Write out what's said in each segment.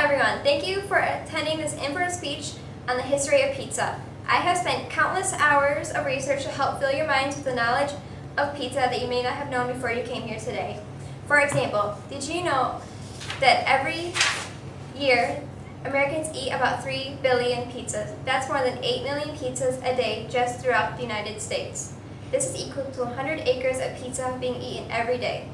everyone, thank you for attending this in-person speech on the history of pizza. I have spent countless hours of research to help fill your minds with the knowledge of pizza that you may not have known before you came here today. For example, did you know that every year Americans eat about 3 billion pizzas? That's more than 8 million pizzas a day just throughout the United States. This is equal to 100 acres of pizza being eaten every day.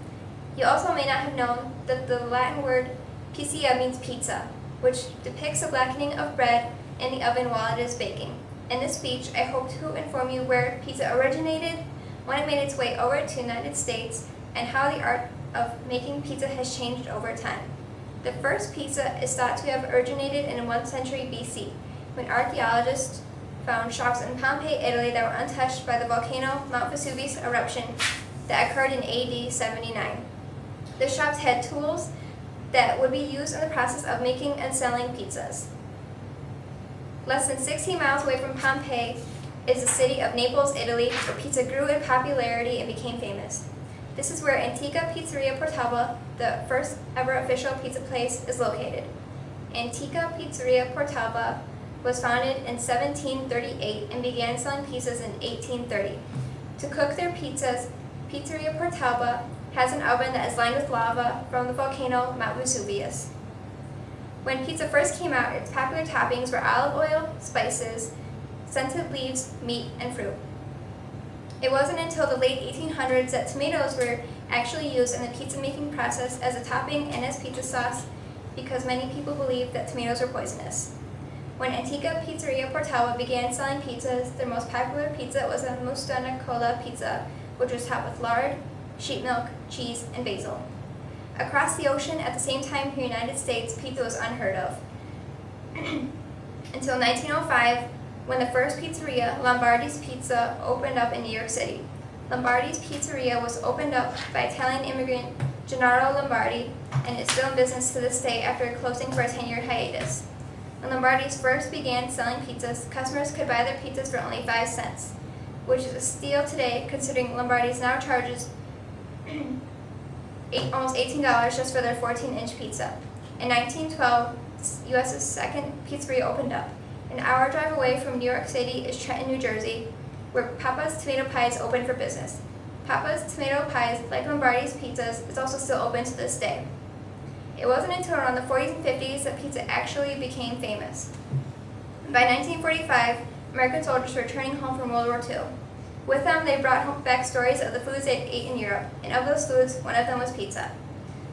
You also may not have known that the Latin word pizzia means pizza, which depicts the blackening of bread in the oven while it is baking. In this speech, I hope to inform you where pizza originated, when it made its way over to the United States, and how the art of making pizza has changed over time. The first pizza is thought to have originated in 1st century BC, when archaeologists found shops in Pompeii, Italy that were untouched by the volcano Mount Vesuvius eruption that occurred in AD 79. The shops had tools that would be used in the process of making and selling pizzas. Less than 16 miles away from Pompeii is the city of Naples, Italy, where pizza grew in popularity and became famous. This is where Antica Pizzeria Portaba, the first ever official pizza place, is located. Antica Pizzeria Portaba was founded in 1738 and began selling pizzas in 1830. To cook their pizzas, Pizzeria Portaba has an oven that is lined with lava from the volcano Mount Vesuvius. When pizza first came out, its popular toppings were olive oil, spices, scented leaves, meat, and fruit. It wasn't until the late 1800s that tomatoes were actually used in the pizza making process as a topping and as pizza sauce because many people believed that tomatoes were poisonous. When Antica Pizzeria Portaba began selling pizzas, their most popular pizza was a Mustana Cola pizza, which was topped with lard, sheep milk, cheese, and basil. Across the ocean at the same time here in the United States, pizza was unheard of. Until 1905, when the first pizzeria, Lombardi's Pizza, opened up in New York City. Lombardi's Pizzeria was opened up by Italian immigrant Gennaro Lombardi and is still in business to this day after closing for a 10-year hiatus. When Lombardi's first began selling pizzas, customers could buy their pizzas for only 5 cents, which is a steal today considering Lombardi's now charges almost $18 just for their 14-inch pizza. In 1912, the U.S.'s second pizzeria opened up. An hour drive away from New York City is Trenton, New Jersey, where Papa's Tomato Pies opened for business. Papa's Tomato Pies, like Lombardi's pizzas, is also still open to this day. It wasn't until around the 40s and 50s that pizza actually became famous. By 1945, American soldiers were returning home from World War II. With them, they brought back stories of the foods they ate in Europe, and of those foods, one of them was pizza.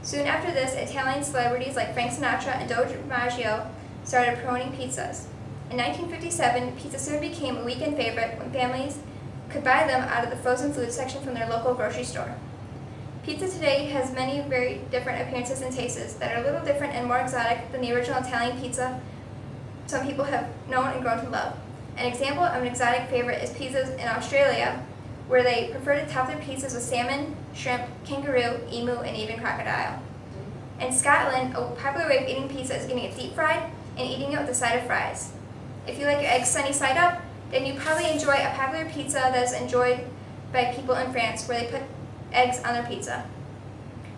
Soon after this, Italian celebrities like Frank Sinatra and Joe DiMaggio started promoting pizzas. In 1957, pizza soon became a weekend favorite when families could buy them out of the frozen food section from their local grocery store. Pizza today has many very different appearances and tastes that are a little different and more exotic than the original Italian pizza some people have known and grown to love. An example of an exotic favorite is pizzas in Australia, where they prefer to top their pizzas with salmon, shrimp, kangaroo, emu, and even crocodile. In Scotland, a popular way of eating pizza is getting it deep fried and eating it with a side of fries. If you like your eggs sunny side up, then you probably enjoy a popular pizza that is enjoyed by people in France, where they put eggs on their pizza.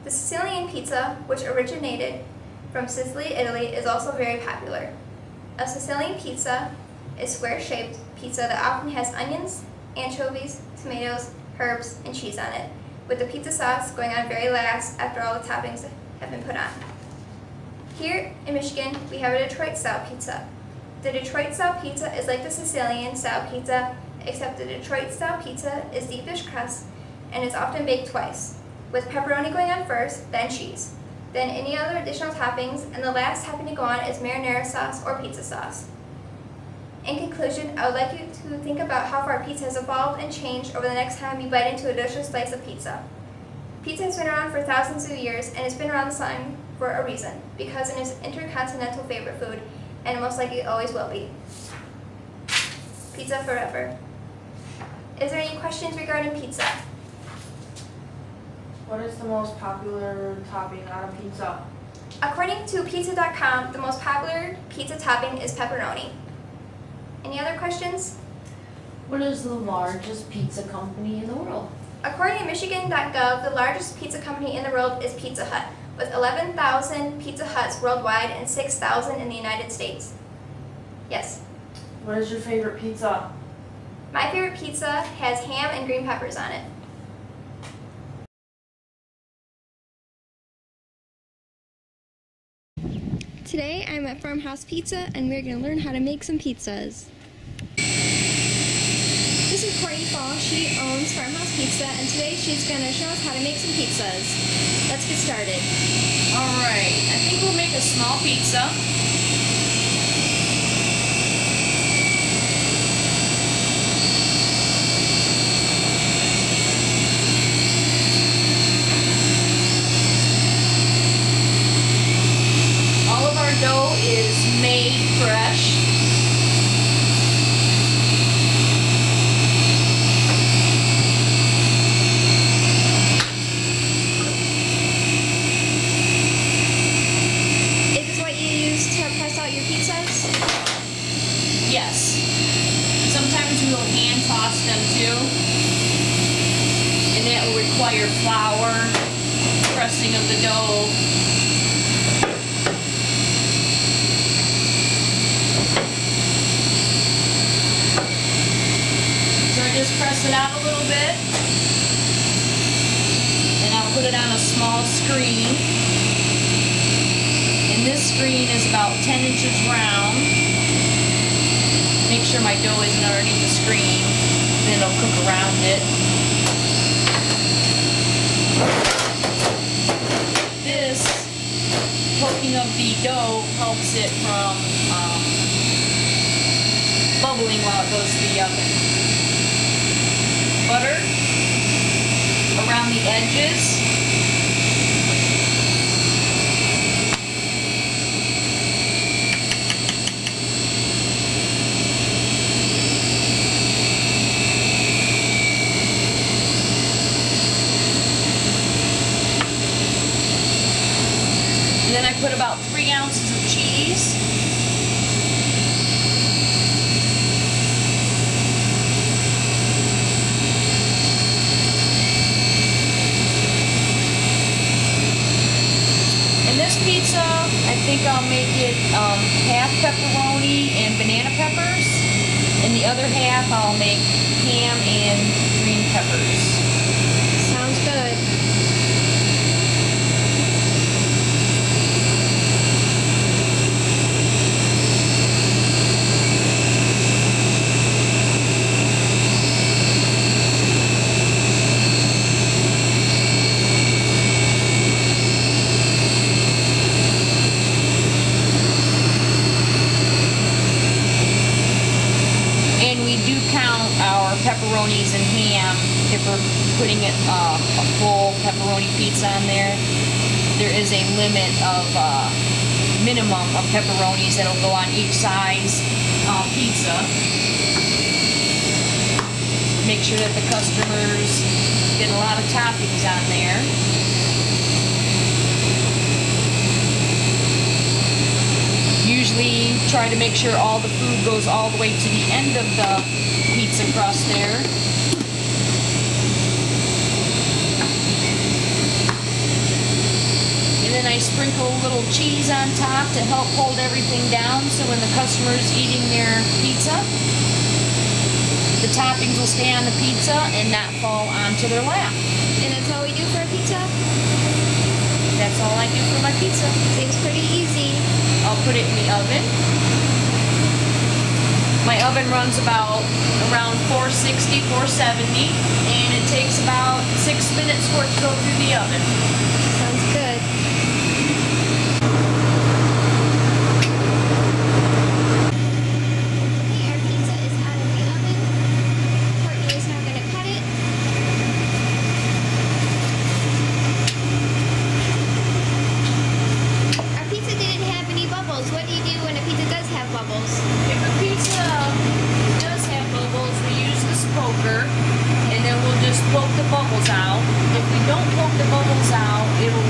The Sicilian pizza, which originated from Sicily, Italy, is also very popular. A Sicilian pizza is square-shaped pizza that often has onions, anchovies, tomatoes, herbs, and cheese on it, with the pizza sauce going on very last after all the toppings have been put on. Here in Michigan, we have a Detroit-style pizza. The Detroit-style pizza is like the Sicilian-style pizza, except the Detroit-style pizza is deep dish crust and is often baked twice, with pepperoni going on first, then cheese, then any other additional toppings, and the last topping to go on is marinara sauce or pizza sauce. In conclusion, I would like you to think about how far pizza has evolved and changed over the next time you bite into a delicious slice of pizza. Pizza has been around for thousands of years, and it's been around the sun for a reason, because it is intercontinental favorite food, and most likely always will be. Pizza forever. Is there any questions regarding pizza? What is the most popular topping on a pizza? According to pizza.com, the most popular pizza topping is pepperoni. Any other questions? What is the largest pizza company in the world? According to Michigan.gov, the largest pizza company in the world is Pizza Hut, with 11,000 Pizza Huts worldwide and 6,000 in the United States. Yes. What is your favorite pizza? My favorite pizza has ham and green peppers on it. Today I'm at Farmhouse Pizza and we're going to learn how to make some pizzas. This is Courtney Fall. She owns Farmhouse Pizza and today she's going to show us how to make some pizzas. Let's get started. Alright, I think we'll make a small pizza. All of our dough is made fresh. Yes. Sometimes we will hand toss them too. And that will require flour, pressing of the dough. So I just press it out a little bit. And I'll put it on a small screen. And this screen is about 10 inches round. Make sure my dough isn't underneath the screen, then it'll cook around it. This poking of the dough helps it from bubbling while it goes to the oven. Butter around the edges. Then I put about 3 ounces of cheese. And this pizza, I think I'll make it half pepperoni and banana peppers. And the other half I'll make ham and green peppers. Sounds good. Pepperonis and ham if we're putting a full pepperoni pizza on there. There is a limit of minimum of pepperonis that'll go on each size pizza. Make sure that the customers get a lot of toppings on there. Usually try to make sure all the food goes all the way to the end of the pizza crust there. And then I sprinkle a little cheese on top to help hold everything down so when the customer's eating their pizza, the toppings will stay on the pizza and not fall onto their lap. And that's all we do for a pizza? That's all I do for my pizza. Seems pretty easy. I'll put it in the oven. My oven runs around 460, 470, and it takes about 6 minutes for it to go through the oven. Sounds good. Okay, our pizza is out of the oven. Courtney is now going to cut it. Our pizza didn't have any bubbles. What do you do when a pizza does have bubbles? If a pizza does have bubbles, we use this poker, and then we'll just poke the bubbles out. If we don't poke the bubbles out, it will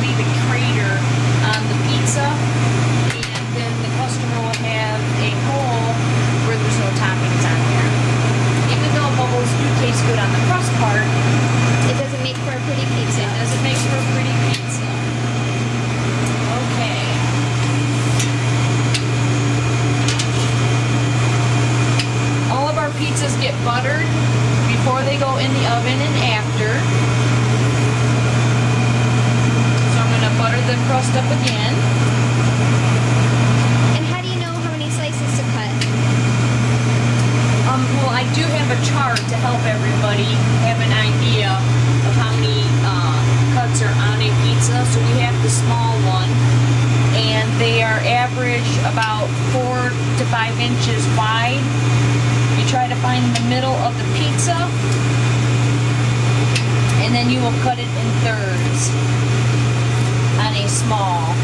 buttered before they go in the oven and after. So I'm gonna butter the crust up again. And how do you know how many slices to cut? Well, I do have a chart to help everybody have an idea of how many cuts are on a pizza. So we have the small one, and they are average about 4 to 5 inches wide. You try to find the middle of the pizza, and then you will cut it in thirds on a small.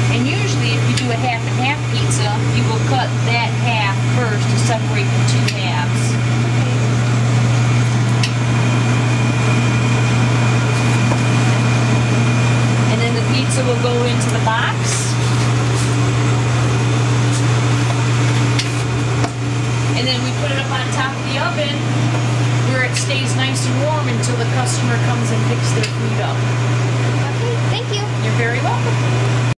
And usually if you do a half and half pizza, you will cut that half first to separate the two halves. And then the pizza will go into the box. And then we put it up on top of the oven where it stays nice and warm until the customer comes and picks their food up. Okay, thank you. You're very welcome.